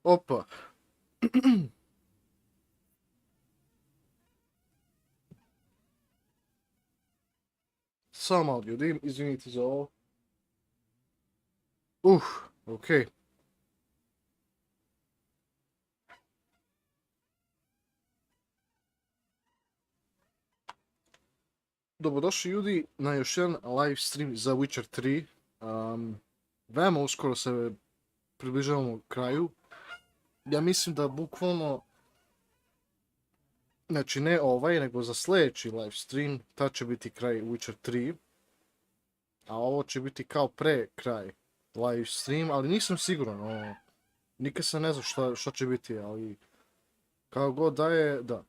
Opa. Samo malo ljudi, izvinite za ovo. Okej. Dobrodošli ljudi na još jedan live stream za Witcher 3. Veoma uskoro se približavamo kraju. Ja mislim da bukvalno, znači ne ovaj, nego za sljedeći live stream, ta će biti kraj Witcher 3. A ovo će biti kao pre kraj live stream, ali nisam siguran. Nikad se ne zna šta će biti, ali kao god da je, da.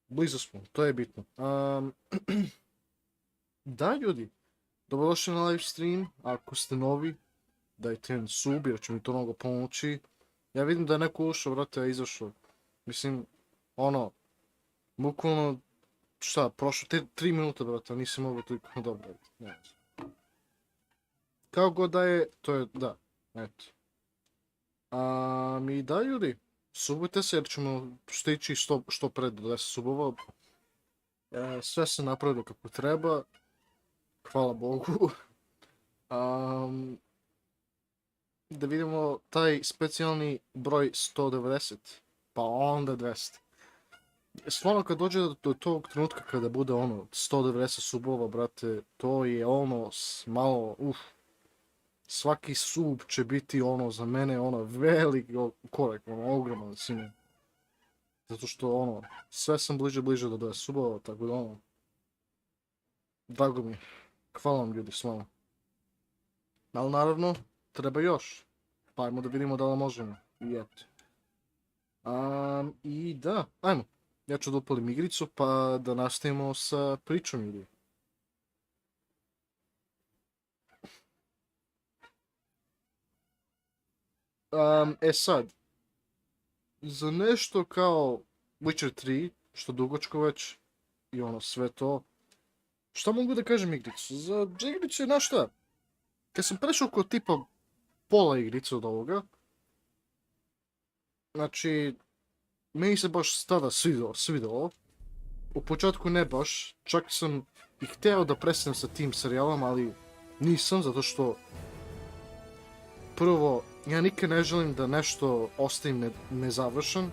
Blizu smo, to je bitno. Da ljudi, dobrodošli na live stream, ako ste novi, dajte jedan sub jer će mi to mnogo pomoći. Ja vidim da je neko ušao, brate, a izašao. Mislim, bukvalno, šta, prošlo 3 minuta, brate, a nisam mogu toliko dobro, ne znam. Kao god da je, to je, da, eto. I da ljudi, subujte se jer ćemo stići što pre do 10 subova. Sve se napravilo kako treba. Hvala Bogu. Da vidimo taj specijalni broj 190. Pa onda 200. Stvarno kad dođe do tog trenutka kada bude 190 subova, brate, to je malo, svaki sub će biti za mene veliki korak, ogroman svime. Zato što sve sam bliže do 20 subova, tako da drago mi je. Hvala vam ljudi, s vama. Ali naravno, treba još. Pa ajmo da vidimo da li možemo. I eto. I da, ajmo. Ja ću da upalim igricu pa da nastavimo sa pričom ljudi. Sad, za nešto kao Witcher 3, što dugočko već, i sve to, šta mogu da kažem igricu? Za igricu je šta? Kad sam prešao oko tipa pola igrice od ovoga, znači, meni se baš tada svidelo. U početku ne baš, čak sam i hteo da prestanem sa tim serijalom, ali nisam, zato što prvo, ja nikad ne želim da nešto ostavim nezavršen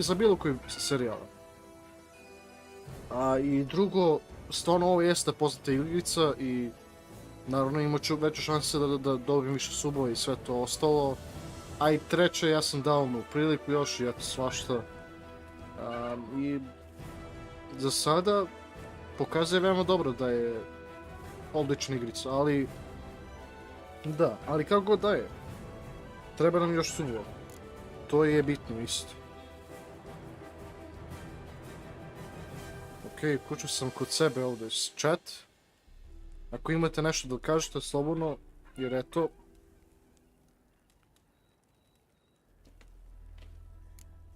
za bilo koji serijal. I drugo, stvarno ovo jeste poznata igrica i naravno imat ću veće šanse da dobijem više subova i sve to ostalo. A i treće, ja sam dao mu priliku još i eto svašta. I za sada pokazuje veoma dobro da je odlična igrica, ali da, ali kako god da je, treba nam još subova. To je bitno isto. Ok, kuću sam kod sebe ovdje s chat. Ako imate nešto da kažete slobodno, jer eto,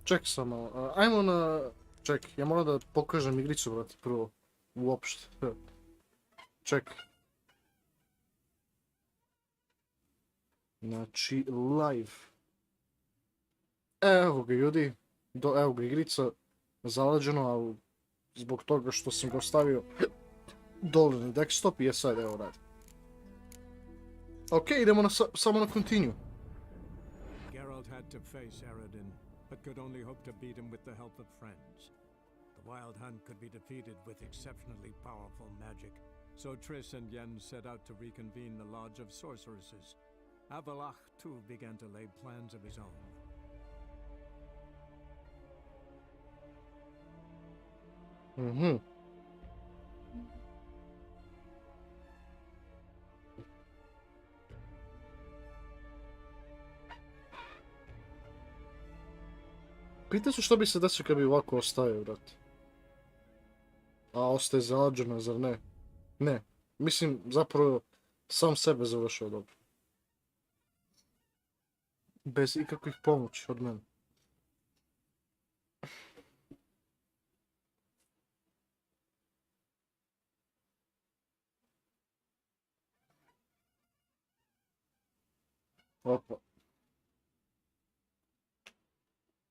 ček samo, ajmo na... Ček, ja moram da pokažem igricu, brate, prvo, uopšte. Ček. Znači, live. Evo ga ljudi, evo ga igrica, zaleđeno, ali zbog toga što sam ga ostavio dole na desktop i je sad, evo radi. Ok, idemo samo na continue. Geralt had to face Eredin, but could only hope to beat him with the help of friends. The Wild Hunt could be defeated with exceptionally powerful magic, so Triss and Yen set out to reconvene the Lodge of Sorceresses. Avalach, too, began to lay plans of his own. Pita se što bi se desilo kad bi ovako ostavio, brate. A ostaje zalađeno, zar ne? Ne. Mislim, zapravo, sam sebe završao dobro. Bez ikakvih pomoći od mene. Opa.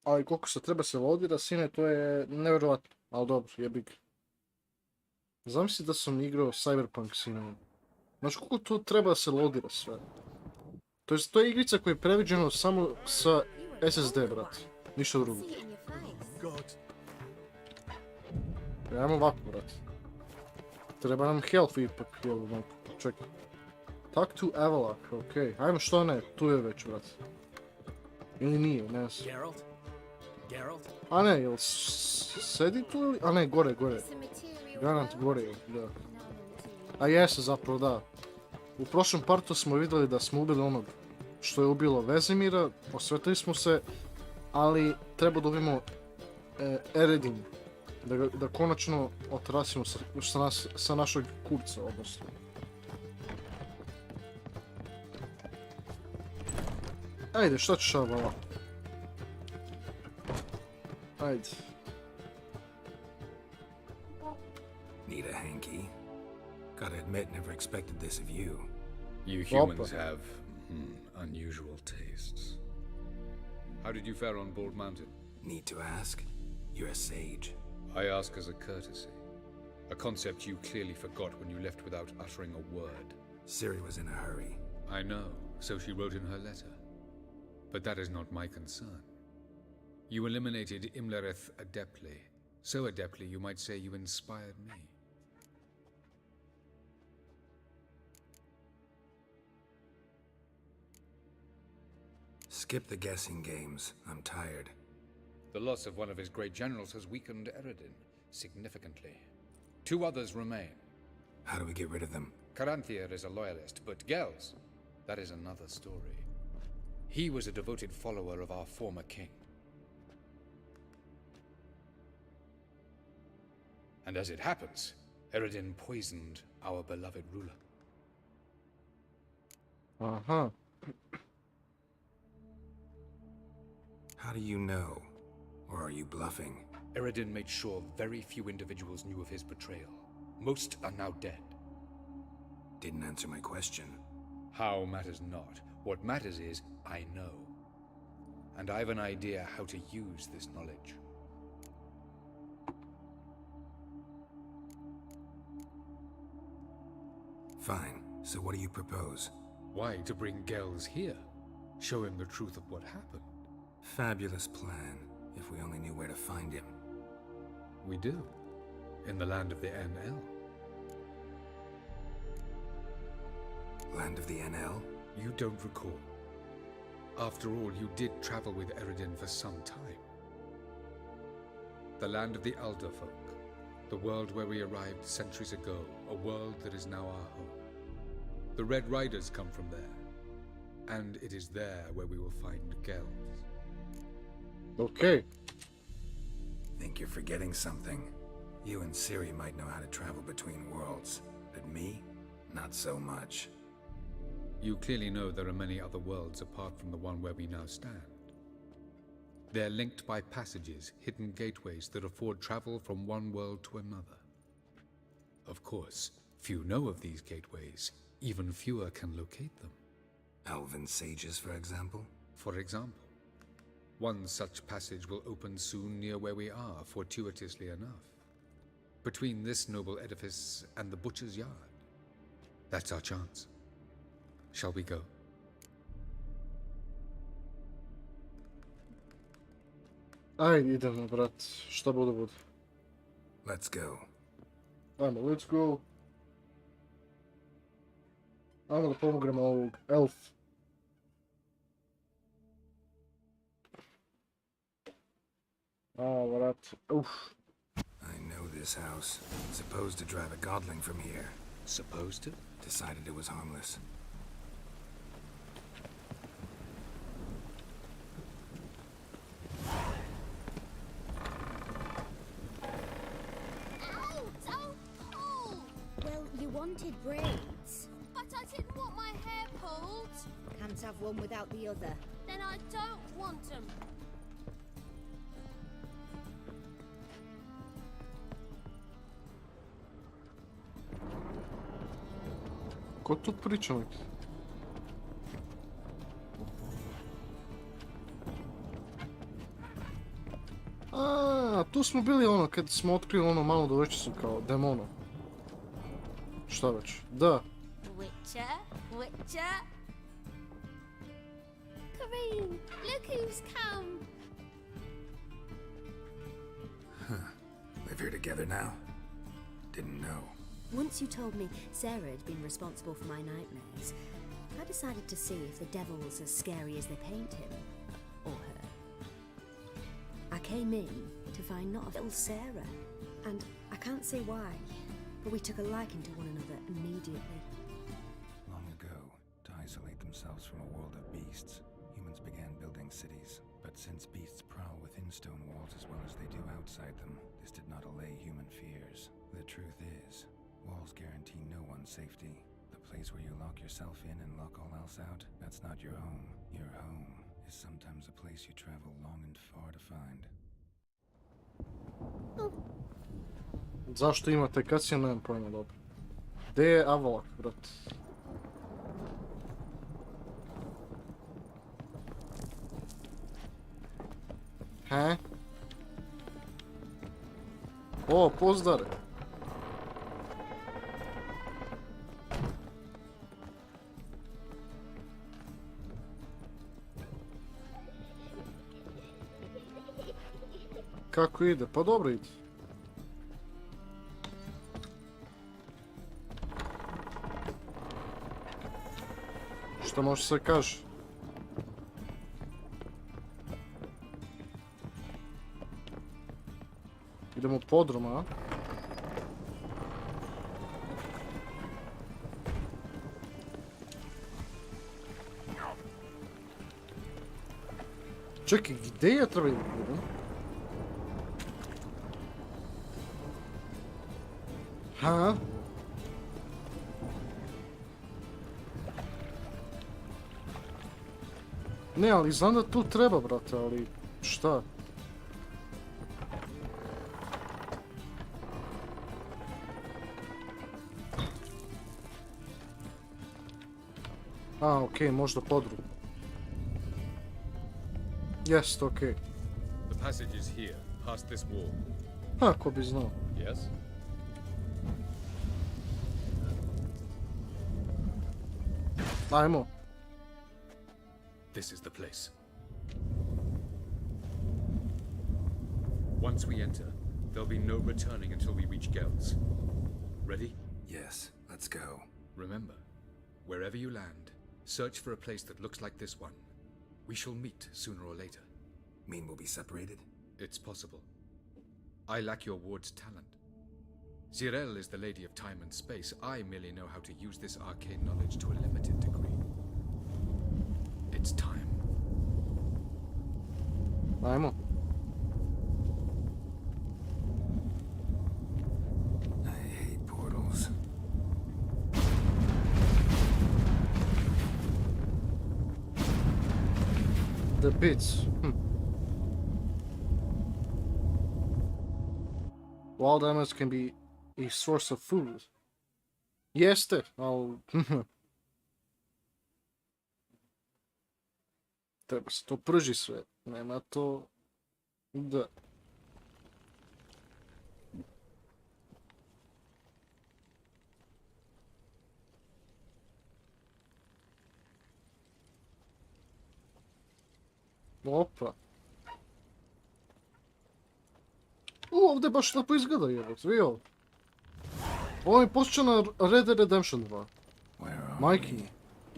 Ali koliko se treba se lodira, sine, to je nevjerojatno. Ali dobro, jebi ga. Zamisli da sam igrao Cyberpunk, sine. Znaš koliko to treba da se lodira sve? To je igrica koja je previđena samo sa SSD, brat. Ništa drugo. Ajmo ovako, brat. Treba nam health ipak, jel, čekaj. Talk to Avalok, okej. Ajmo što ne, tu je već, brat. Ili nije, ne znam. A ne, jel sedi tu ili? A ne, gore. Garant gore, da. A jeste zapravo, da. U prošlom partu smo vidjeli da smo ubili onog što je ubilo Vezimira, osvetili smo se, ali treba dobimo Eredin, da konačno otrasimo sa našeg kurca, odnosno. Ajde, šta ćeš ovo? Ajde. Need a hanky? Gotta admit, never expected this of you. You humans have unusual tastes. How did you fare on Bald Mountain? Need to ask? You're a sage. I ask as a courtesy. A concept you clearly forgot when you left without uttering a word. Ciri was in a hurry. I know, so she wrote in her letter. But that is not my concern. You eliminated Imlerith adeptly. So adeptly you might say you inspired me. Skip the guessing games. I'm tired. The loss of one of his great generals has weakened Eredin significantly. 2 others remain. How do we get rid of them? Caranthier is a loyalist, but Gels, that is another story. He was a devoted follower of our former king. And as it happens, Eredin poisoned our beloved ruler. Uh-huh. How do you know? Or are you bluffing? Eredin made sure very few individuals knew of his betrayal. Most are now dead. Didn't answer my question. How matters not. What matters is, I know. And I have an idea how to use this knowledge. Fine. So what do you propose? Why, to bring Gels here. Show him the truth of what happened. Fabulous plan, if we only knew where to find him. We do. In the land of the NL. Land of the NL? You don't recall. After all, you did travel with Eredin for some time. The land of the Alderfolk. The world where we arrived centuries ago. A world that is now our home. The Red Riders come from there. And it is there where we will find Gels. Okay. Think you're forgetting something. You and Ciri might know how to travel between worlds, but me? Not so much. You clearly know there are many other worlds apart from the one where we now stand. They're linked by passages, hidden gateways that afford travel from one world to another. Of course, few know of these gateways. Even fewer can locate them. Elven sages, for example? For example. One such passage will open soon near where we are, fortuitously enough. Between this noble edifice and the butcher's yard. That's our chance. Shall we go? Ajde, idemo, brat. Šta bude, bude. Let's go. Ajmo, let's go. Ajmo da pomognemo ovog elf. A, brat. Uff. I know this house. Supposed to drive a godling from here. Supposed to? Decided it was harmless. Ow! So cold! Well, you wanted braids. But I didn't want my hair pulled. Can't have one without the other. Then I don't want them. Ko tu priča neki? A, tu smo bili ono, kad smo otkrili ono malo dovojčicu kao demono. Šta već? Da. Witcher, Witcher. Kareem, look who's come. Live here together now? Didn't know. Once you told me Sarah had been responsible for my nightmares, I decided to see if the devil's as scary as they paint him. Or her. I came in to find not a little Sarah. And I can't say why, but we took a liking to one another immediately. Long ago, to isolate themselves from a world of beasts, humans began building cities. But since beasts prowl within stone walls as well as they do outside them, this did not allay human fears. The truth is, walls guarantee no one's safety. The place where you lock yourself in and lock all else out, that's not your home. Your home is sometimes a place you travel long and far to find. Zašto imate cutscene, nemam pojma, dobro. Gdje je Avalok, brat? He? O, pozdare. Kako ide? Pa dobro ide. Što može se kaže? Idemo podrum, a? Čekaj, gdje ja treba idem? Ha? Ne, ali znam da tu treba, brate, ali šta? A, okej, možda podrum. Jest, okej. The passage is here, past this wall. Ha, ko bi znao. Yes? Ajmo. This is the place. Once we enter, there'll be no returning until we reach Gel's. Ready? Yes, let's go. Remember, wherever you land, search for a place that looks like this one. We shall meet sooner or later. Mean we'll be separated? It's possible. I lack your ward's talent. Zirel is the lady of time and space. I merely know how to use this arcane knowledge to a limited degree. It's time. Ajmo. I hate portals. The bits. Wild animals can be a source of food. Jeste, ali... Treba se to prži sve. Nema to... Da. Opa. Ovdje baš lepo izgleda, jebote, vi ovo. Ovo mi posjeća na Red Dead Redemption 2. Where are Mikey. we?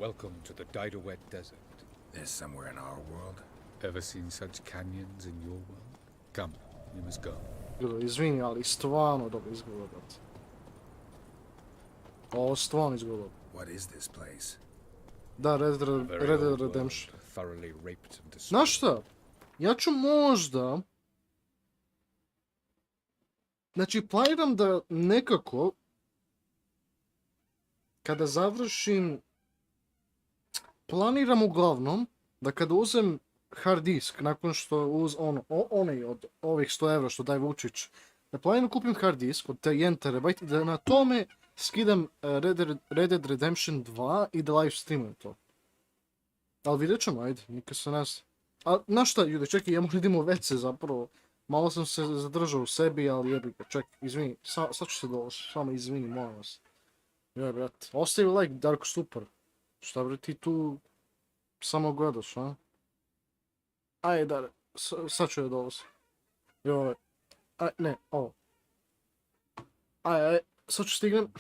Welcome to the Daido Desert. There's somewhere in our world. Ever seen such canyons in your world? Come, you must go. Izvini, ali stvarno dobro izgleda, brate. Ovo stvarno izgleda. What is this place? Da, Red Very Dead old Redemption. world, thoroughly raped and destroyed. Znaš šta? Ja ću možda... Znači, planiram da nekako... Kada završim... Planiram uglavnom da kada uzem hard disk, nakon što onaj od ovih 100 € što daje Vučić, da planiram kupim hard disk od te 1 TB i da na tome skidam Red Dead Redemption 2 i da live streamam to. Ali vidjet ćemo, ajde, nikad se ne zna. A, znaš šta, ljudi, čekaj, ja moram idem u WC zapravo. Malo sam se zadržao u sebi, ali jebi ga, ček, izvini, sad ću se doći, samo izvini, molim vas. Joj, brate, ostavi like, Darko, super. Šta bre ti tu samo gledaš, a? Ajde, Dare, sad ću je dolaziti. Joj, aj, ne, ovo. Aj, sad ću stignem.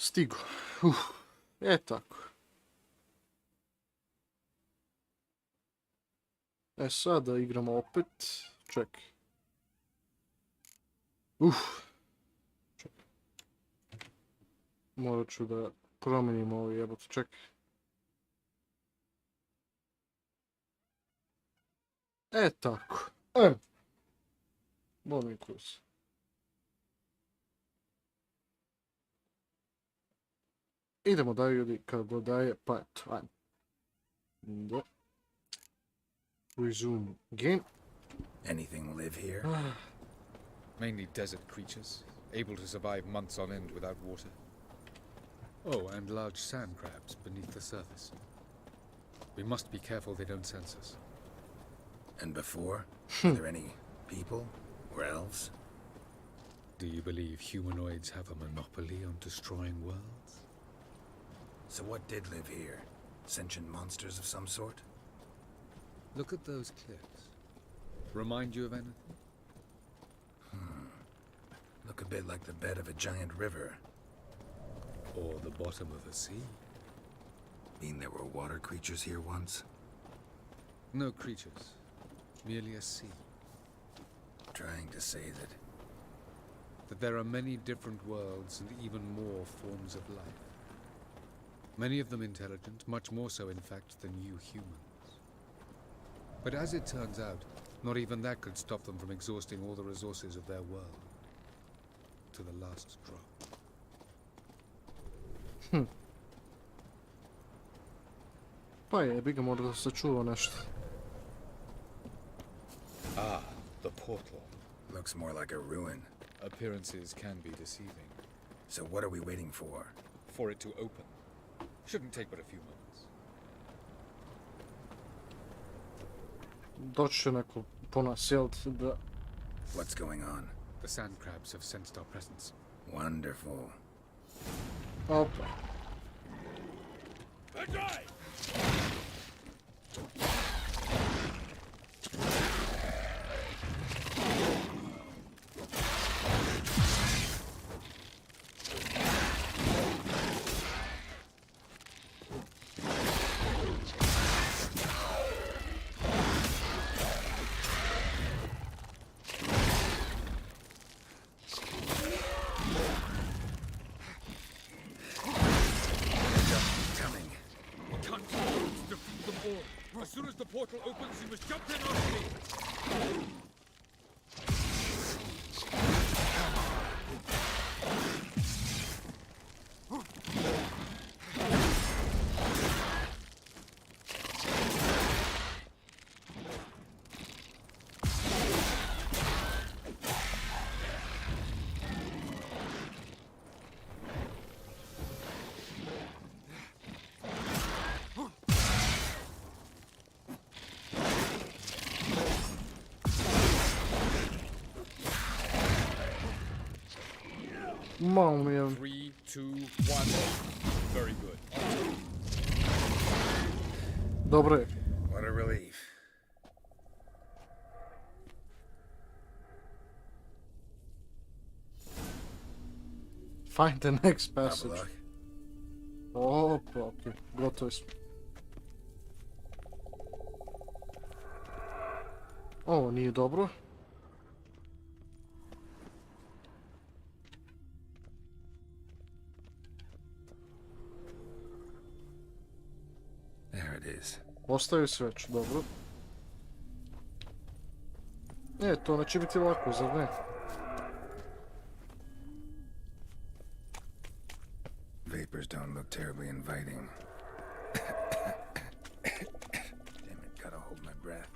Stigo. Tako. Sada igramo opet. Čekaj. Čekaj. Morat ću da promenim ovo jebote. Čekaj. Tako. Bol mi kurs. Idemo dalje ljudi, kako daje, pa eto, ajmo. Da. Resume game. Anything live here? Mainly desert creatures, able to survive months on end without water. Oh, and large sand crabs beneath the surface. We must be careful they don't sense us. And before? Are there any people? Or elves? Do you believe humanoids have a monopoly on destroying worlds? So what did live here? Sentient monsters of some sort? Look at those cliffs. Remind you of anything? Look a bit like the bed of a giant river. Or the bottom of a sea? Mean there were water creatures here once? No creatures. Merely a sea. Trying to say That there are many different worlds and even more forms of life. Many of them intelligent, much more so in fact than you humans. But as it turns out, not even that could stop them from exhausting all the resources of their world. To the last drop. Pa jebi ga, možda se čuo nešto. Ah, the portal. looks more like a ruin. Appearances can be deceiving. So what are we waiting for? For it to open. Shouldn't take but a few moments. Doći će neko po nas, jel da... What's going on? The sand crabs have sensed our presence. Wonderful. Opa. As soon as the portal opens, you must jump in on me! Mamma mia. 3, 2, 1. Very good. Dobre. What a relief. Find the next Have a passage. look. Opa, okej. Gotovi smo. Ovo nije dobro. There it is. Ostaje sveč, dobro. To neće biti lako, zar ne? Vapors don't look terribly inviting. Damn it, gotta hold my breath.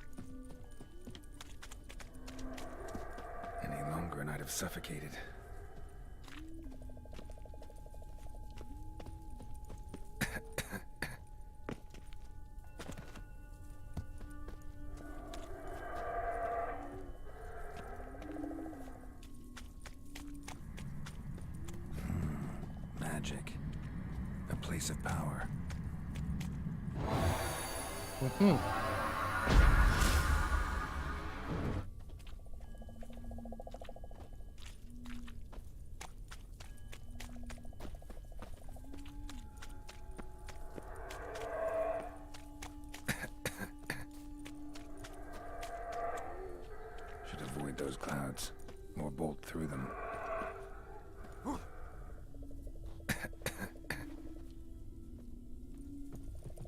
Any longer and I'd have suffocated. Magic. A place of power. avoid those clouds, or bolt through them.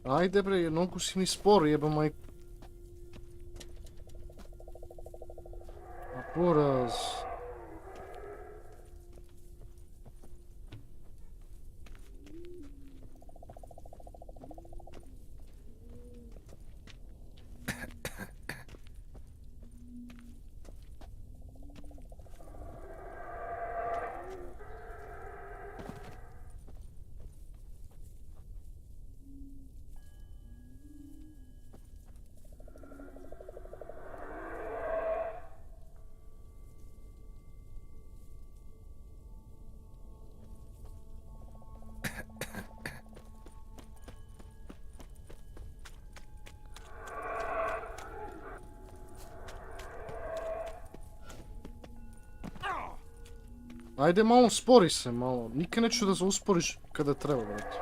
Ajde bre, jednogu si mi spor, jeba maj... A poraz... Ajde malo spori se malo, nikad neću da se usporiš kada treba, brate.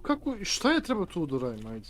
Kako, šta je treba tu da radim, ajde?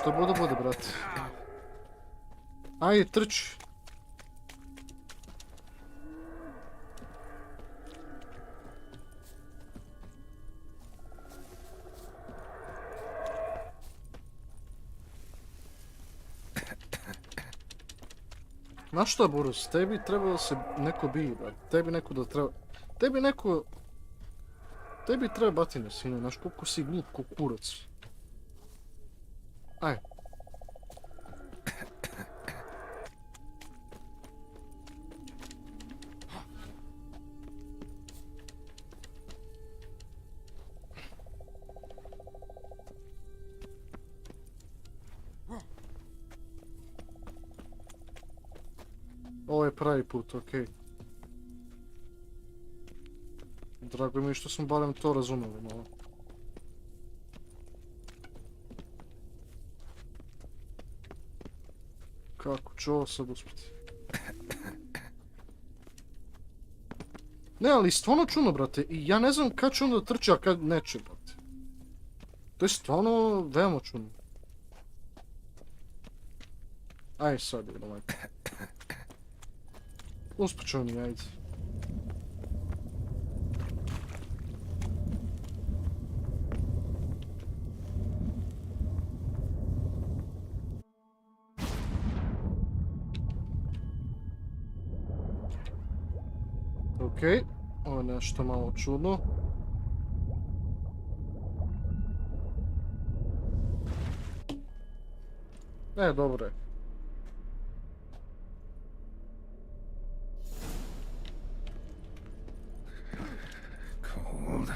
Što bude, brate. Ajde, trči. Znaš šta, Boris, tebi treba da se neko bije, brate. Tebi neko da treba... Tebi treba batine, sine, znaš koliko si glup ko kurac. Aj. Ovo je pravi put, okej. Drago mi je što smo barem to razumeli malo. Kako ću ovo sad uspjeti? Ne, ali stvarno čudno, brate. I ja ne znam kad će onda trči, a kad neće, brate. To je stvarno veoma čudno. Aj sad, idemo, ajde. Uspjet ću mi, ajde. Okej, ovo je nešto malo čudno. Dobro je. Cold.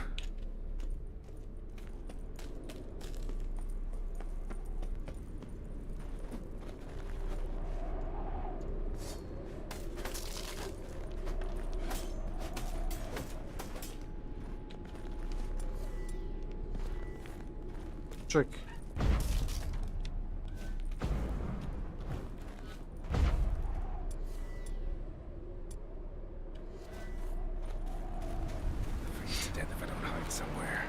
Čekaj. Dead if I don't hide somewhere.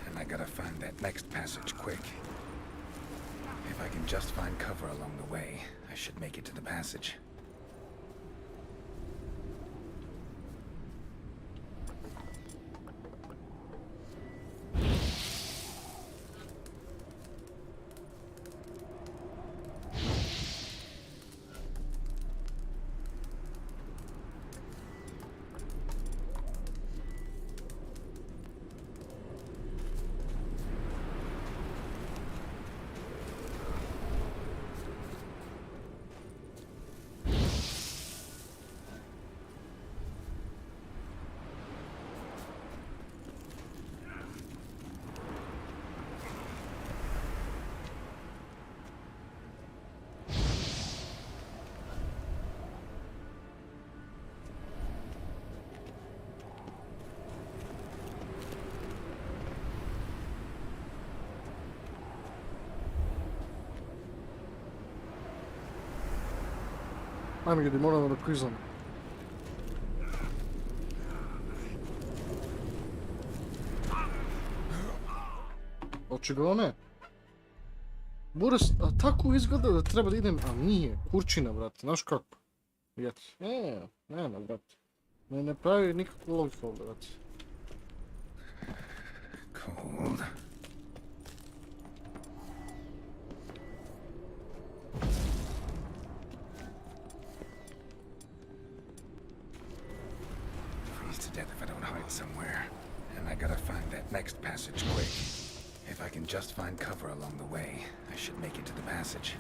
And I gotta find that next passage quick. If I can just find cover along the way, I should make it to the passage. Ajme ljudi, moramo da klizamo. Očigledno ne. Boris, a tako izgleda da treba da idem, a nije. Kurčina, brate, znaš kako? Vjetri. Nema, brate. Ne pravi nikakvu logiku, brate. Cold. Freeze to death if I don't hide somewhere. And I gotta find that next passage quick. If I can just find cover along the way, I should make it to the passage.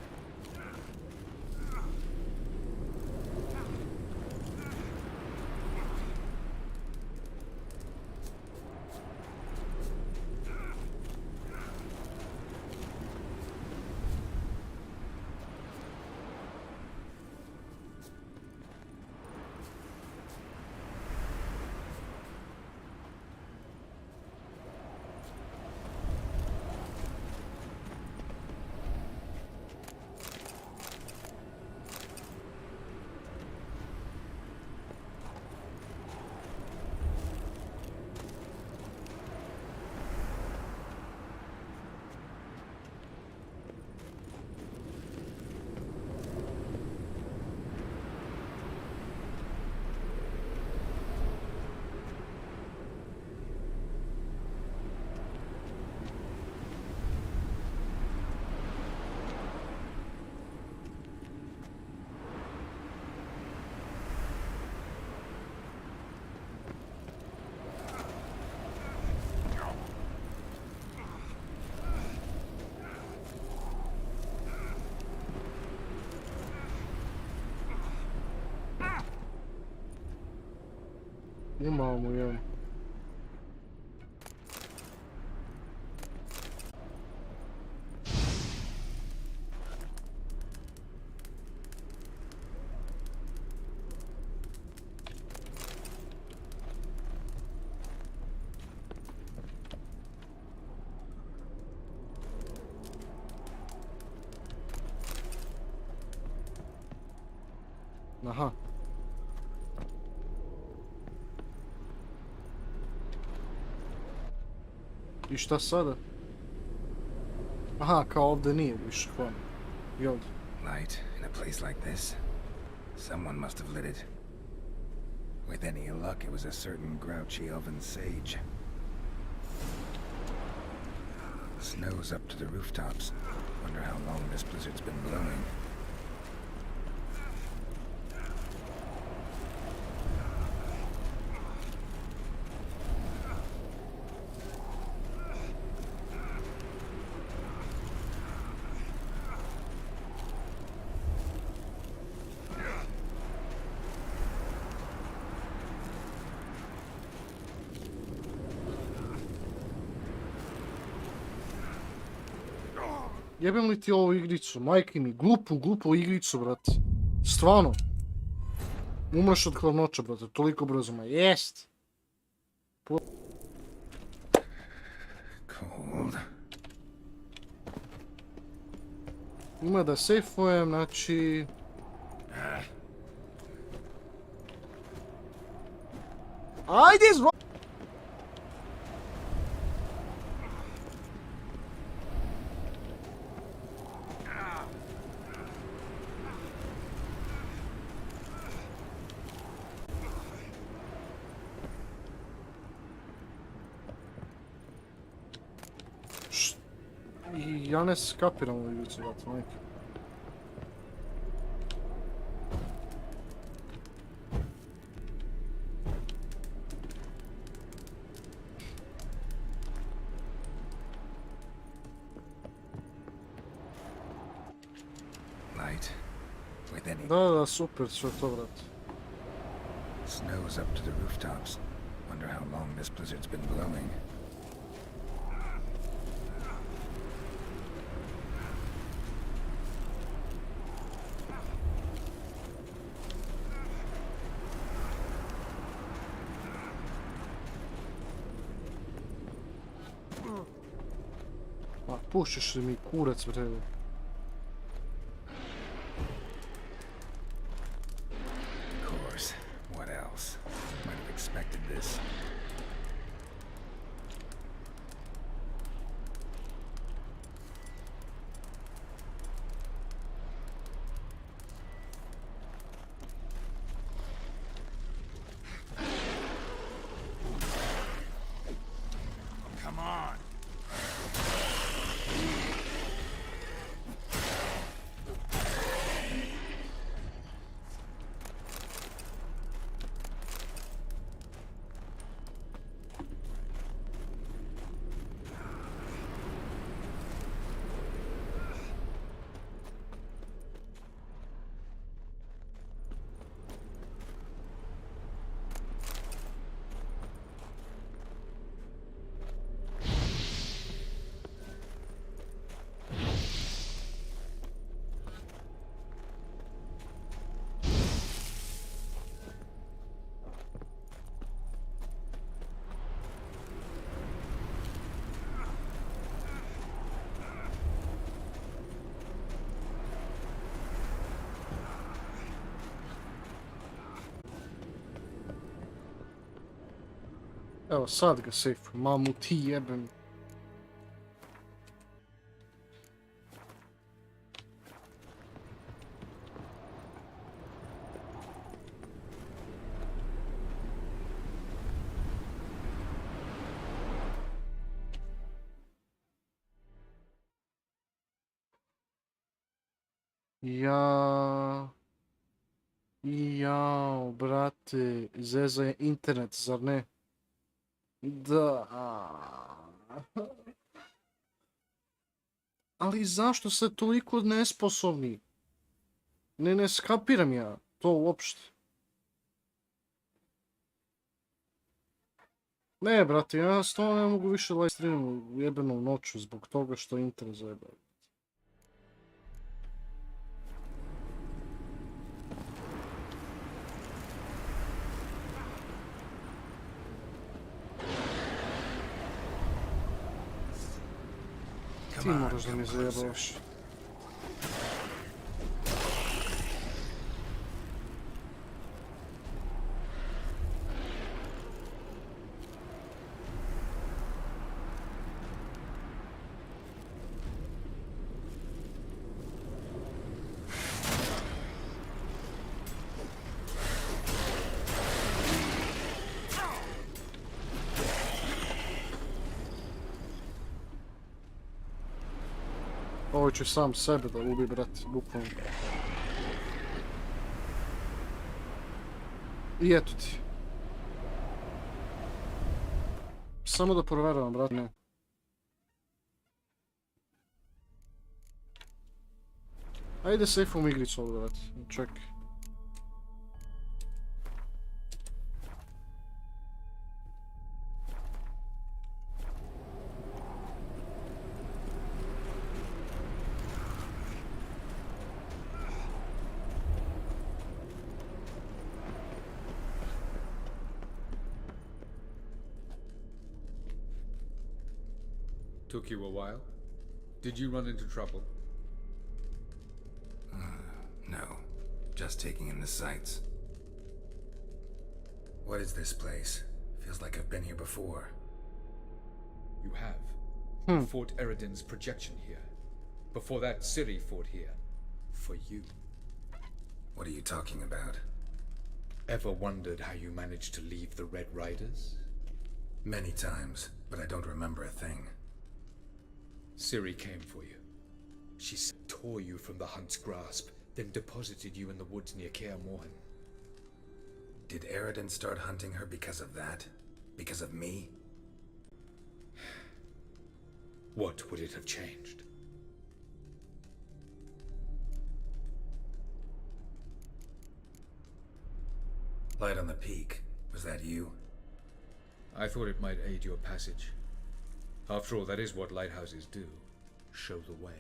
Imamo jedan. Aha. I šta sada? Aha, kao ovdje nije više, hvala. I ovdje. Light in a place like this. Someone must have lit it. With any luck, it was a certain grouchy elven sage. Snow's up to the rooftops. Wonder how long this blizzard's been blowing. Jebem li ti ovu igricu, majke mi, glupu igricu, brate. Stvarno. Umreš od hladnoća, brate, toliko brzo, ma jest. Cold. Ima da sejfujem, znači... Ajde, Ja ne skapiram ovu igricu, brate, majke. Light. With any Da, super, sve to, brate. snow's up to the rooftops. Wonder how long this blizzard's been blowing. Ma, pušiš li mi kurac, brate? Of course. What else? Might have expected this. Come on. Evo, sad ga sejfu, mamu ti jebem. Ja... Jao, brate, zeza je internet, zar ne? Da... Ali zašto ste toliko nesposobni? Ne skapiram ja to uopšte. Ne, brate, ja stvarno ne mogu više live streamati u jebenom noću zbog toga što internet zajebao. Ti moraš da mi zajebavaš. Ovo će sam sebe da ubi, brate, bukvalno. I eto ti. Samo da proveravam, brate, ne. Ajde sejfom igricu ovdje, brate, čekaj. Took you a while? Did you run into trouble? No. Just taking in the sights. What is this place? Feels like I've been here before. You have. You fought Eredin's projection here. Before that, Ciri fought here. For you. What are you talking about? Ever wondered how you managed to leave the Red Riders? Many times, but I don't remember a thing. Ciri came for you. She tore you from the hunt's grasp, then deposited you in the woods near Kaer Morhen. Did Eredin start hunting her because of that? Because of me? What would it have changed? Light on the peak. Was that you? I thought it might aid your passage. After all, that is what lighthouses do. Show the way.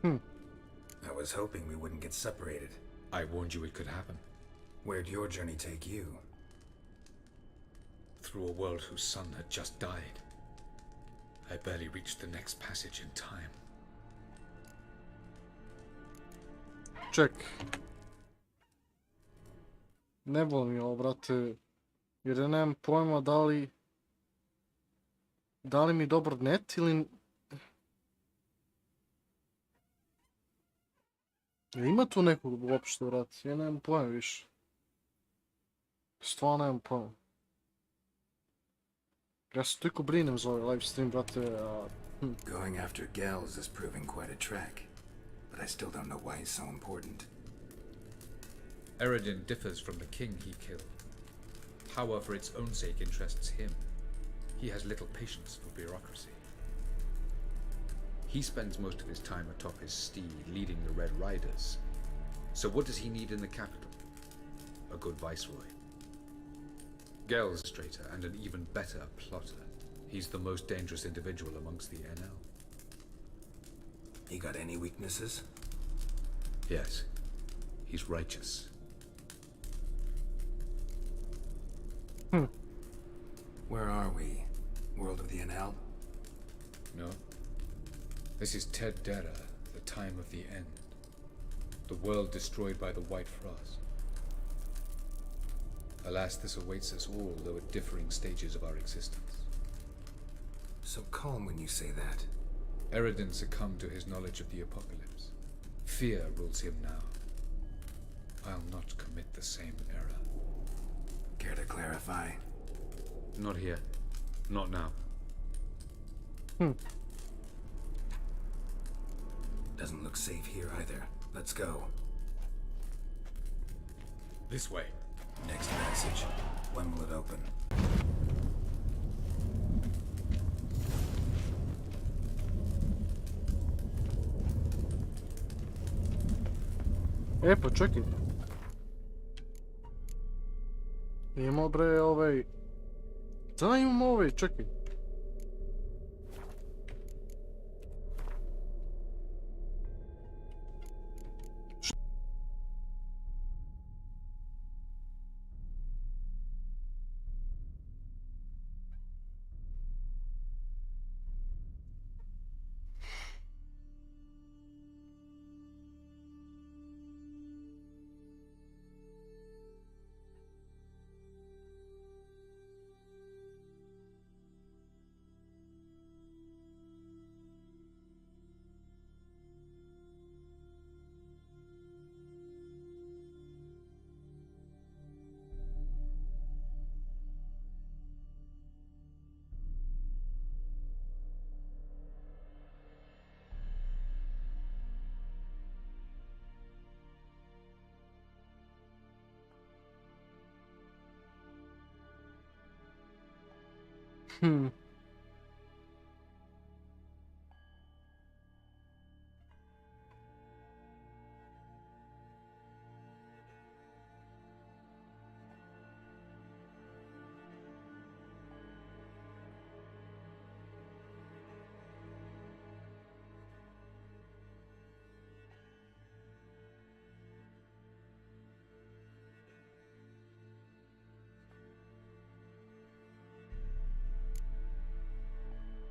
I was hoping we wouldn't get separated. I warned you it could happen. Where'd your journey take you? Through a world whose sun had just died. I barely reached the next passage in time. Ček. Ne volim ovo, brate. Jer ja nemam pojma da li... Da li mi dobar net ili... Ima tu nekog uopšte, brate? Ja nemam pojma više. Stvarno nemam pojma. Ja se toliko brinem za ovaj live stream, brate, Going after Gels is proving quite a trek, but I still don't know why he's so important. Eredin differs from the king he killed. Power for its own sake interests him. He has little patience for bureaucracy. He spends most of his time atop his steed leading the Red Riders. So what does he need in the capital? A good viceroy. Gel's traitor and an even better plotter. He's the most dangerous individual amongst the NL. He got any weaknesses? Yes, he's righteous. Where are we? World of the NL? No. This is Ted Dera, the time of the end. The world destroyed by the White Frost. Alas, this awaits us all, though at differing stages of our existence. So calm when you say that. Eredin succumbed to his knowledge of the apocalypse. Fear rules him now. I'll not commit the same error. Care to clarify? Not here. Not now. Doesn't look safe here either. Let's go. This way. Next passage. When will it open? E, pa čekaj. Imamo bre ovaj... Da, imamo ovaj, čekaj.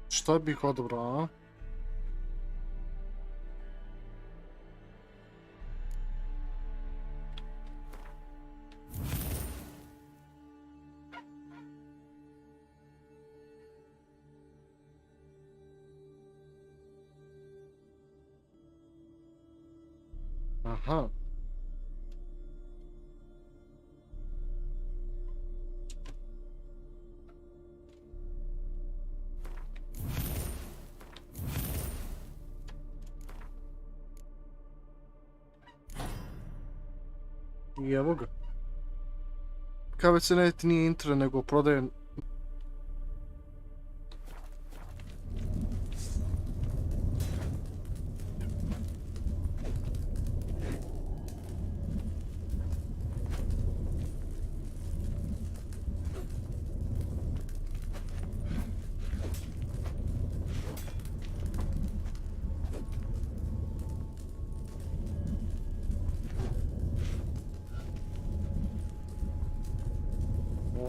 Što bih odabrao, a? Aha. I evo ga. Kao već se nije intra, nego prodajem.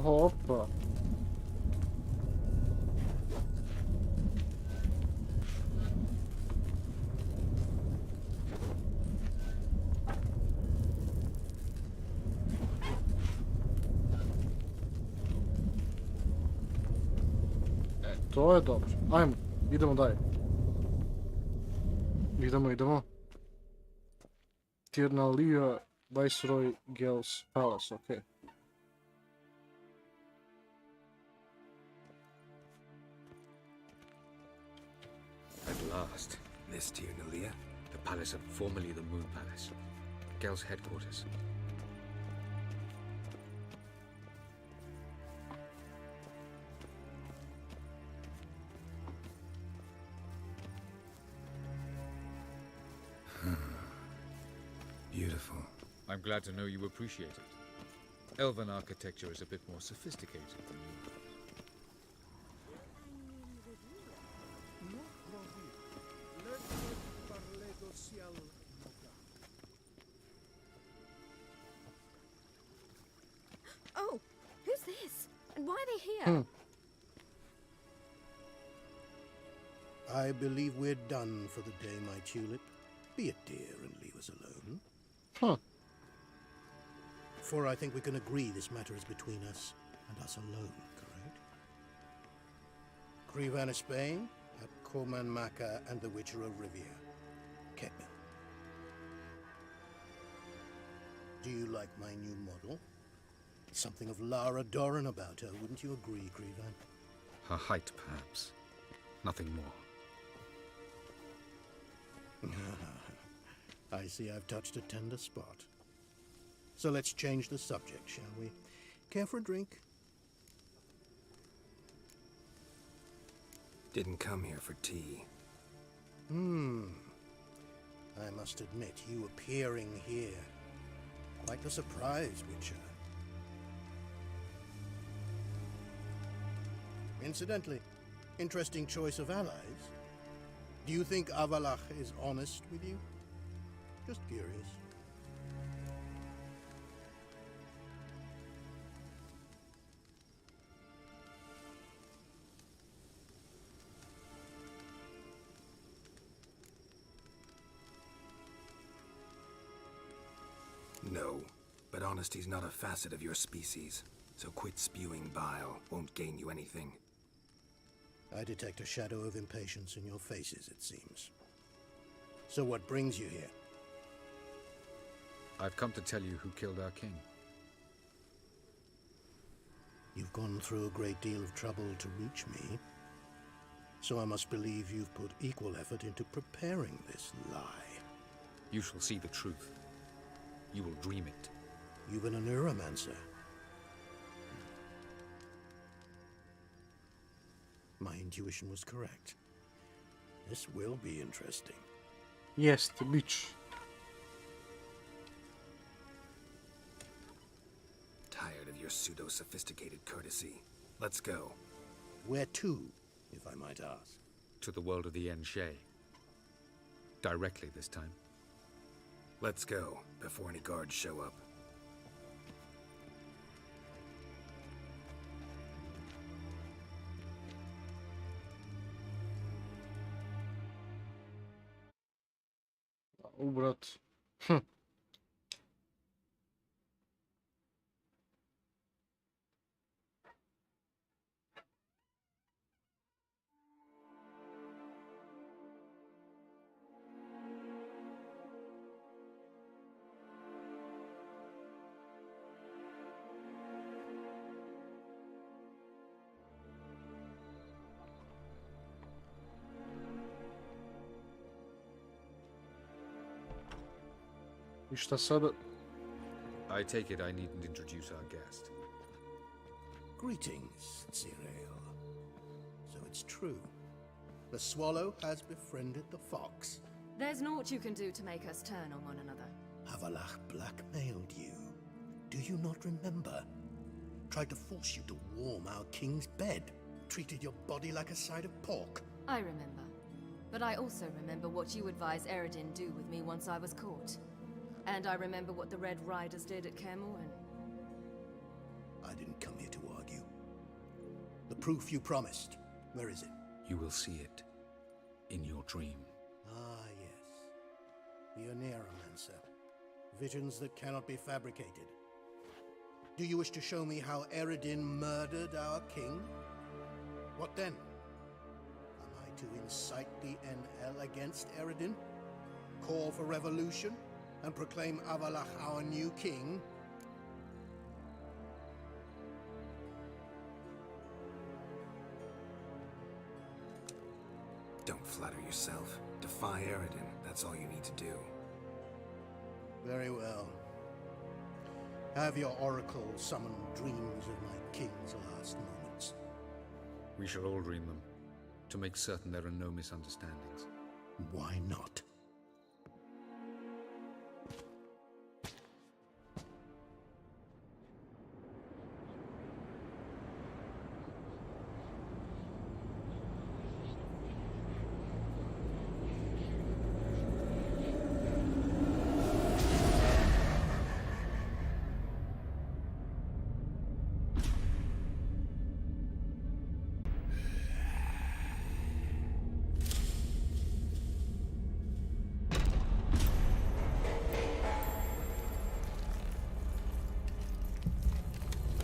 Opa. To je dobro. Ajmo, idemo dalje. Idemo. Tirnalia, Viceroy, Gales Palace, okej. At last. This Tirnalia? The palace formerly the Moon Palace. Gel's headquarters. Beautiful. I'm glad to know you appreciate it. Elven architecture is a bit more sophisticated than yours. Oh, who's this? And why are they here? I believe we're done for the day, my tulip. Be a dear and leave us alone. Huh. For I think we can agree this matter is between us and us alone, correct? Crevan of Spain, at Corman Maca and the Witcher of Rivia. Ketman. Do you like my new model? Something of Lara Doran about her, wouldn't you agree, Crevan? Her height, perhaps. Nothing more. I see I've touched a tender spot. So let's change the subject, shall we? Care for a drink? Didn't come here for tea. I must admit, you appearing here. Quite the surprise, Witcher. Incidentally, interesting choice of allies. Do you think Avalach is honest with you? Just curious. No, but honesty's not a facet of your species. So quit spewing bile. Won't gain you anything. I detect a shadow of impatience in your faces, it seems. So what brings you here? I've come to tell you who killed our king. You've gone through a great deal of trouble to reach me. So I must believe you've put equal effort into preparing this lie. You shall see the truth. You will dream it. You've been a neuromancer. My intuition was correct. This will be interesting. Jest, bić. Tired of your pseudo-sophisticated courtesy. Let's go. Where to, if I might ask? To the world of the Enshe. Directly this time. Let's go, before any guards show up. Brat. I šta sada? I take it I needn't introduce our guest. Greetings, Cyril. So it's true. The swallow has befriended the fox. There's naught you can do to make us turn on one another. Avalach blackmailed you. Do you not remember? Tried to force you to warm our king's bed. Treated your body like a side of pork. I remember. But I also remember what you advised Eredin do with me once I was caught. And I remember what the Red Riders did at Kermorn. I didn't come here to argue. The proof you promised, where is it? You will see it in your dream. Ah, yes. The Oneiromancer. Visions that cannot be fabricated. Do you wish to show me how Eredin murdered our king? What then? Am I to incite the NL against Eredin? Call for revolution? And proclaim Avalach our new king? Don't flatter yourself. Defy Eredin. That's all you need to do. Very well. Have your oracle summon dreams of my king's last moments. We shall all dream them, to make certain there are no misunderstandings. Why not?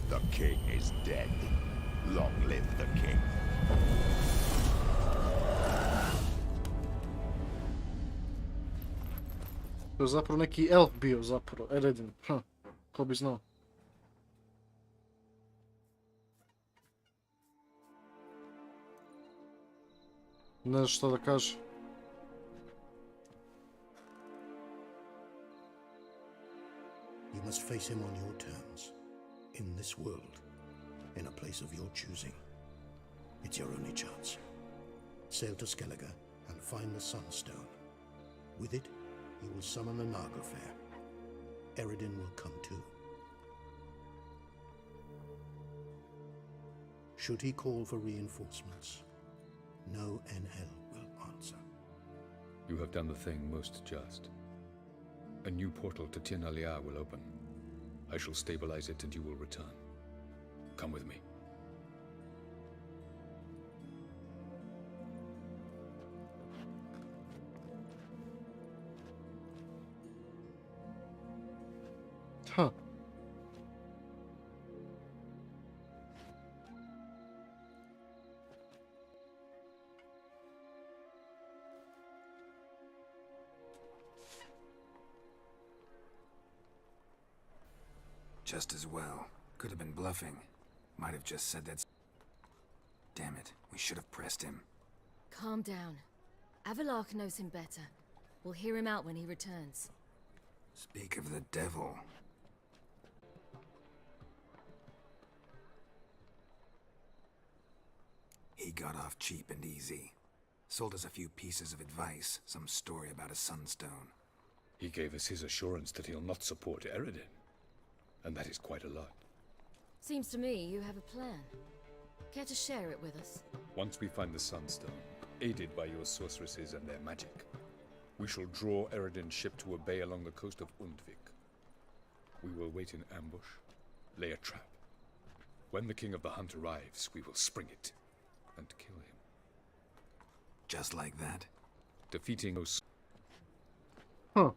The king is dead. Long live the king. To je zapravo neki elf bio zapravo, Eredin. Ko bi znao. Ne znam šta da kaže. You must face him on your terms. In this world. In a place of your choosing. It's your only chance. Sail to Skellige and find the Sunstone. With it, you will summon the Nagelfair. Eredin will come too. Should he call for reinforcements, no NL will answer. You have done the thing most just. A new portal to Tin Alia will open. I shall stabilize it and you will return. Come with me. Huh. Just as well. Could have been bluffing. Might have just said that. Damn it, we should have pressed him. Calm down. Avalach knows him better. We'll hear him out when he returns. Speak of the devil. He got off cheap and easy. Sold us a few pieces of advice, some story about a sunstone. He gave us his assurance that he'll not support Eredin. And that is quite a lot. Seems to me you have a plan. Care to share it with us? Once we find the Sunstone, aided by your sorceresses and their magic, we shall draw Eredin's ship to a bay along the coast of Undvik. We will wait in ambush, lay a trap. When the King of the Hunt arrives, we will spring it and kill him. Just like that? Defeating those... Huh.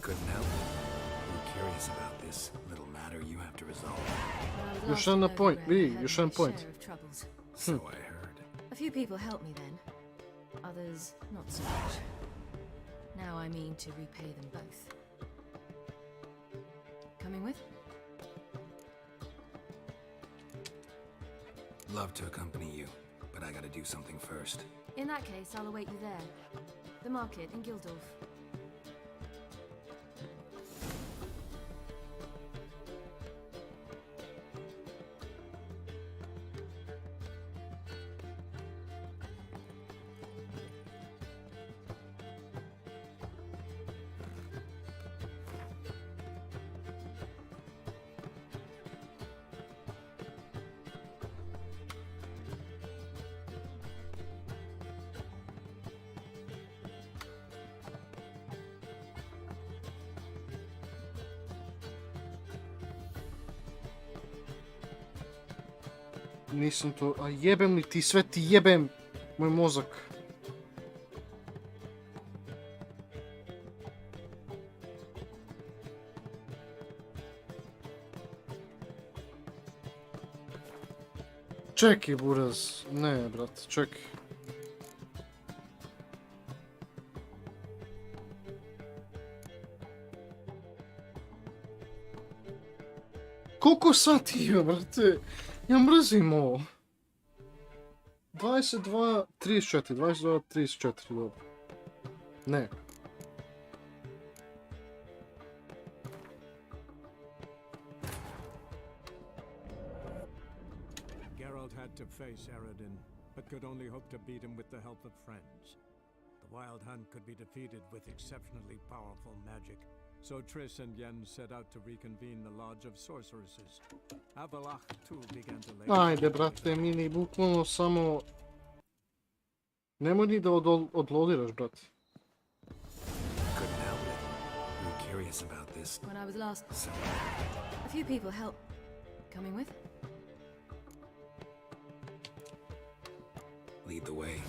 Couldn't help it. I'm curious about this little matter you have to resolve. Još jedan point, vidi, još jedan point. So I heard. A few people helped me then. Others, not so much. Now I mean to repay them both. Coming with? Love to accompany you. but I gotta do something first. In that case, I'll await you there. The market in Gildorf. Nisam to... A jebem li ti, sve ti jebem! Moj mozak. Čekaj, buraz. Ne, brat, čekaj. Koliko sati ima, brate? Ja mrzim ovo. 22:34, 22:34, dobro. Ne. Geralt had to face Eredin, but could only hope to beat him with the help of friends. The Wild Hunt could be defeated with exceptionally powerful magic, so Triss and Yen set out to reconvene the Lodge of Sorceresses. Avalach too began to lay... Ajde, brate, mini, bukvalno samo... Nemoj ni da odlodiraš, brate. Couldn't help it. We were curious about this. When I was last... So, A few people helped. Coming with? lead the way.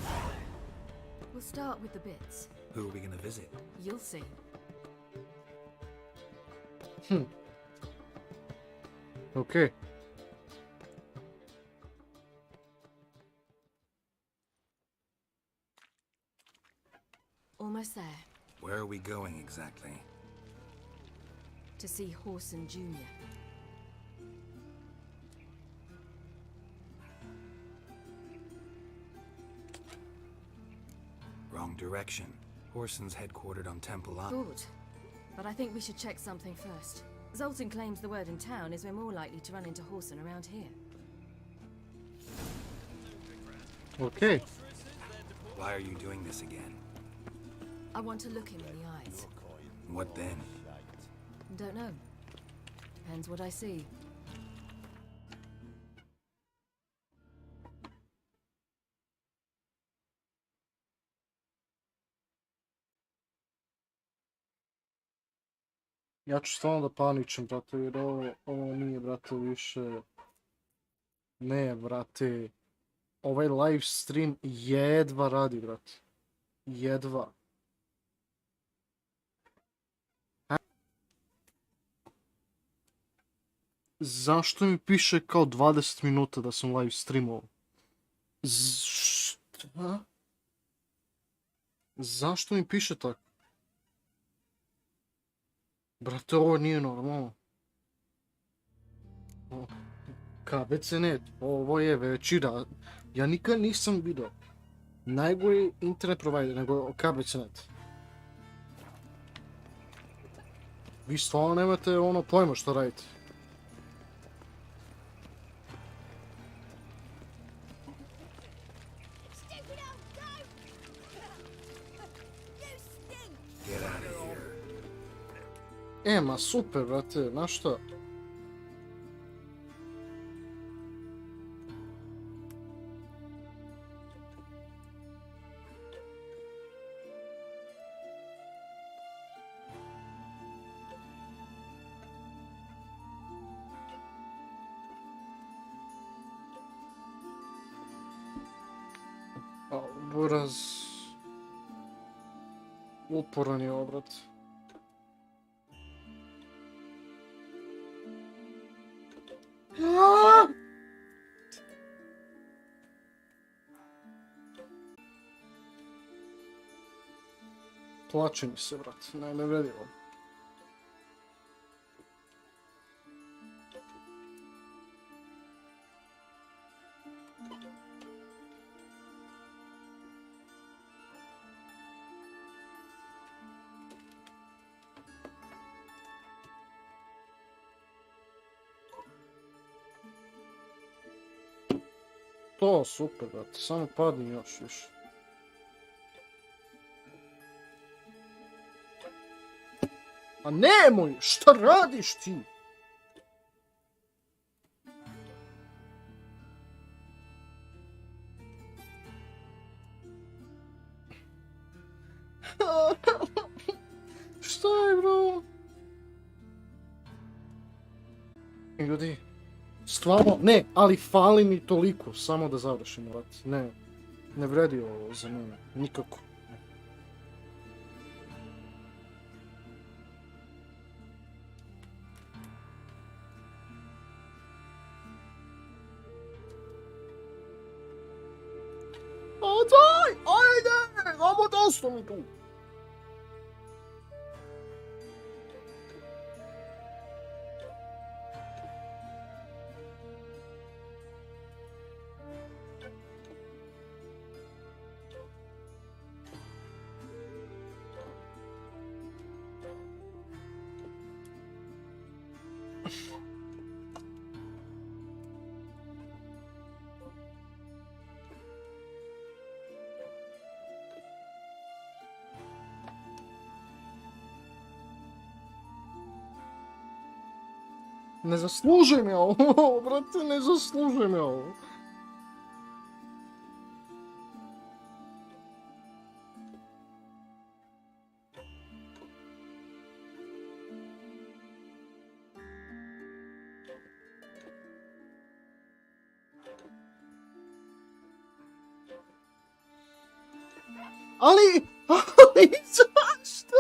We'll start with the bits. Who are we gonna visit? You'll see. Okay. Almost there. Where are we going exactly? To see Horson Jr. Wrong direction. Horson's headquartered on Temple Island. Good. But I think we should check something first. Zoltan claims the word in town is we're more likely to run into Horson around here. Okay. Why are you doing this again? I want to look him in the eyes. What then? Don't know. Depends what I see. Ja ću stvarno da paničem, brate, jer ovo nije, brate, više... Ne, brate. Ovaj live stream jedva radi, brate. Jedva. Zašto mi piše kao 20 minuta da sam live streamao? Šta? Zašto mi piše tako? Brate, ovo nije normalno. KBC.net, ovo je većina. Ja nikad nisam vidio najbolji internet provider nego KBC.net. Vi stvarno nemate ono pojma što radite. Get out of here. Ma super, brate, znaš šta? Buraz... Uporan je ovo, brate. Plače mi se, brate, nevredljivo. To, super, brate. Samo padni još više. A nemoj! Šta radiš ti? Šta je, bro? Ljudi, stvarno, ne, ali fali mi toliko, samo da završimo, brate. Ne, ne vredi ovo za mene, nikako. A daj, ajde, samo da ostanu tu. Ne zaslužujem ja ovo, brate, ne zaslužujem ja ovo. Ali zašto?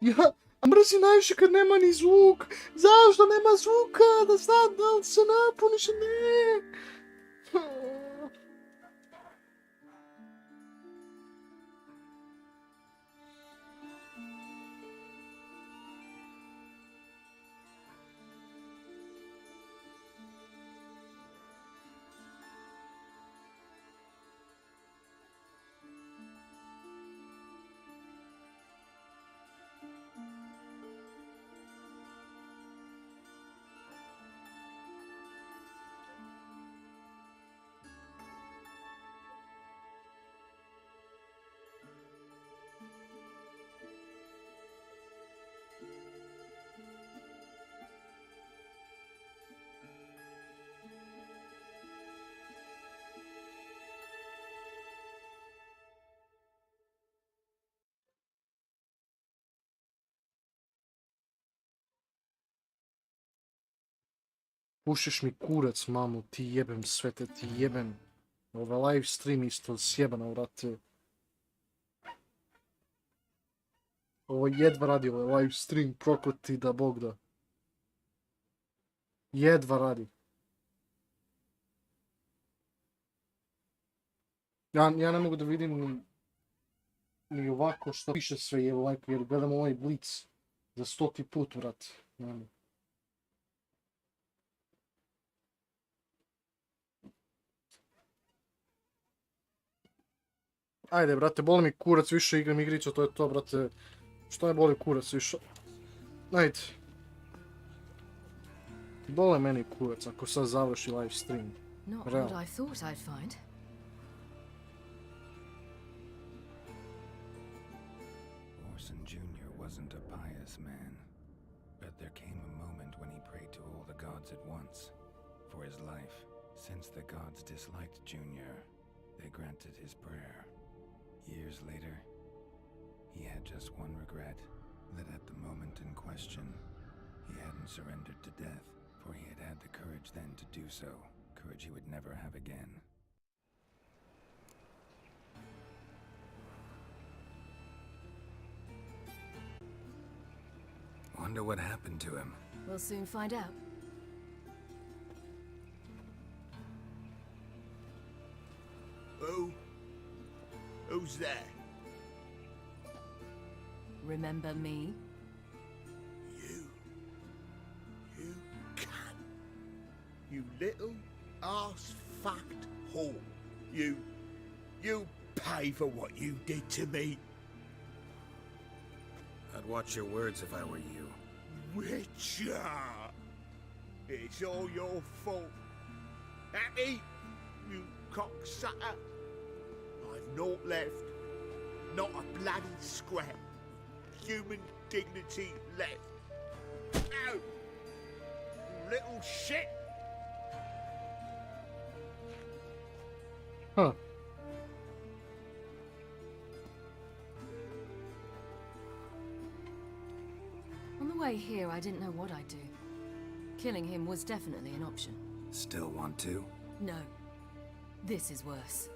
Ja mrzim najviše kad nema ni zvuk. Zašto nema zvuka? Da znam da li se napuniš ili ne. Pušiš mi kurac, mamu, ti jebem svete, ti jebem. Ovaj live stream isto sjebano, vrate. Ovo jedva radi, ovaj live stream, prokleti da bog da. Jedva radi. Ja ne mogu da vidim ni ovako što piše sve, jer gledam ovaj blic za 100. put, vrate. Ajde, brate, boli mi kurac, više igram igricu, to je to, brate. Što me boli kurac više? Ajde. Bole meni kurac ako sad završi live stream. Not what I thought I'd find. Orson Jr. wasn't a pious man, but there came a moment when he prayed to all the gods at once for his life. Since the gods disliked Jr., they granted his prayer. Years later, he had just one regret, that at the moment in question, he hadn't surrendered to death, for he had had the courage then to do so, courage he would never have again. Wonder what happened to him. We'll soon find out. Who's there? Remember me? You can. You little ass-fucked whore. You pay for what you did to me. I'd watch your words if I were you. Witcher! It's all your fault. Happy? You cocksucker. I've naught left. Not a bloody scrap. Human dignity left. No! You little shit! Huh. On the way here, I didn't know what I'd do. Killing him was definitely an option. Still want to? No. This is worse.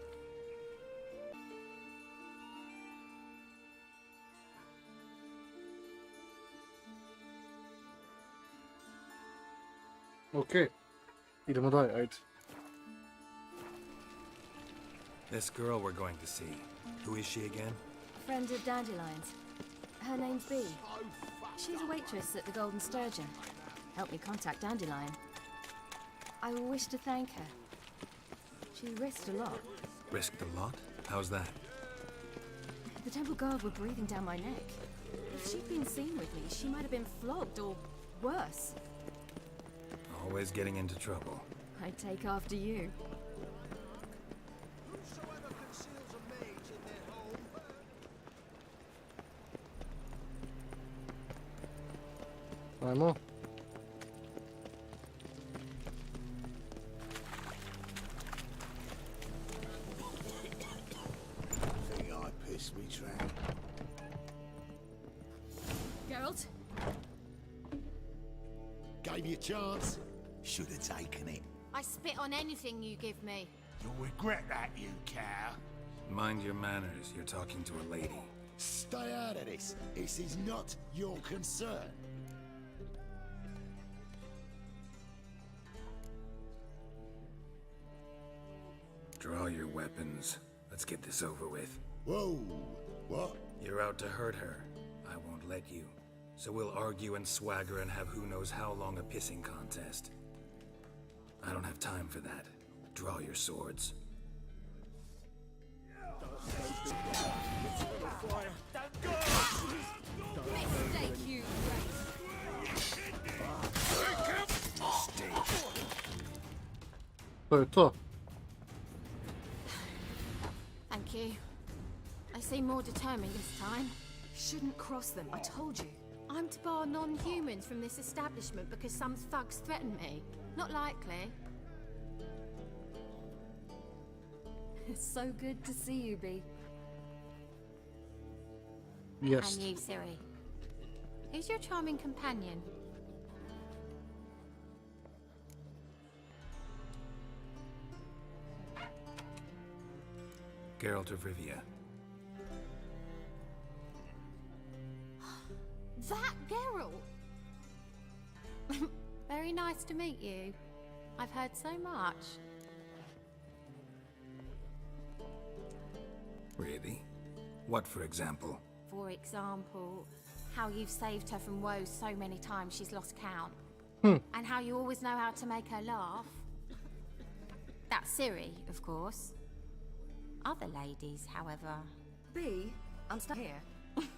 Okej. Idemo dalje, ajde. This girl we're going to see. Who is she again? Friend of Dandelion's. Her name's Bee. She's a waitress at the Golden Sturgeon. Helped me contact Dandelion. I wish to thank her. She risked a lot. Risked a lot? How's that? The temple guard were breathing down my neck. If she'd been seen with me, she might have been flogged or worse. Always getting into trouble. I'd take after you. Whosoever conceals a mage in their home. Ajmo. Think I pissed me track. Geralt? Gave you a chance. Should have taken it. I spit on anything you give me. You'll regret that, you cow. Mind your manners, you're talking to a lady. Stay out of this. This is not your concern. Draw your weapons. Let's get this over with. Whoa. What? You're out to hurt her. I won't let you. So we'll argue and swagger and have who knows how long a pissing contest. I don't have time for that. Draw your swords. Mistake you, To je to. Thank you. They seem more determined this time. Shouldn't cross them, I told you. I'm to bar non-humans from this establishment because some thugs threaten me. Not likely. It's so good to see you, Bee. Jest. And you, Siri. Who's your charming companion? Geralt of Rivia. That Geralt! Very nice to meet you. I've heard so much. Really? What, for example? For example, how you've saved her from woes so many times she's lost count. And how you always know how to make her laugh. That's Siri, of course. Other ladies, however... Bee, I'm stuck here.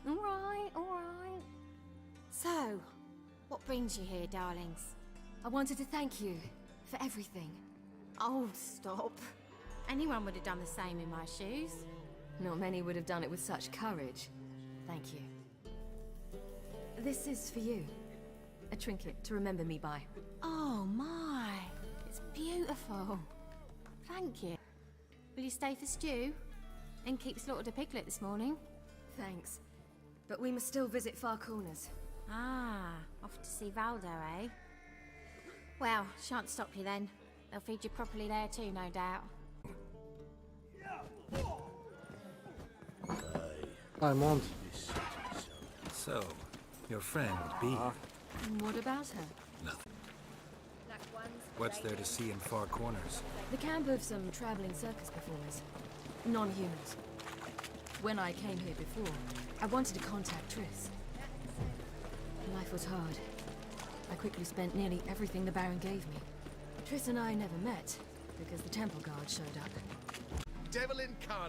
Alright, alright. So, what brings you here, darlings? I wanted to thank you for everything. Oh, stop. Anyone would have done the same in my shoes. Not many would have done it with such courage. Thank you. This is for you. A trinket to remember me by. Oh my, it's beautiful. Thank you. Will you stay for stew? And keep slaughtered a piglet this morning? Thanks. But we must still visit Far Corners. Ah, off to see Valdo, eh? Well, shan't stop you then. They'll feed you properly there too, no doubt. Ajmo onda. So, Your friend, Bee. And what about her? Nothing. What's there to see in far corners? The camp of some traveling circus performers. Non-humans. When I came here before, I wanted to contact Triss. Life was hard. I quickly spent nearly everything the Baron gave me. Triss and I never met, because the temple guard showed up. Devil incarnate.